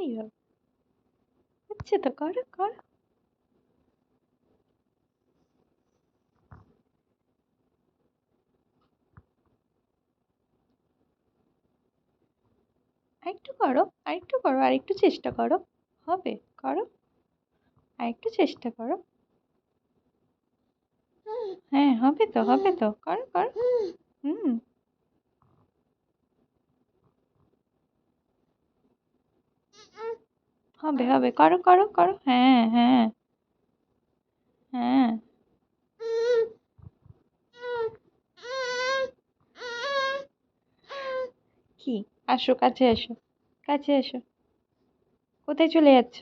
এইভাবে হচ্ছে তো, করো করো। আরেকটু করো, আরেকটু করো, আরেকটু চেষ্টা করো। হবে, করো। আরেকটু চেষ্টা করো। হ্যাঁ, হবে তো, হবে তো, করো করো। হুম। হবে হবে, করো করো করো। হ্যাঁ হ্যাঁ হ্যাঁ। কি? আসো, কাছে এসো, কাছে এসো। কোথায় চলে যাচ্ছ?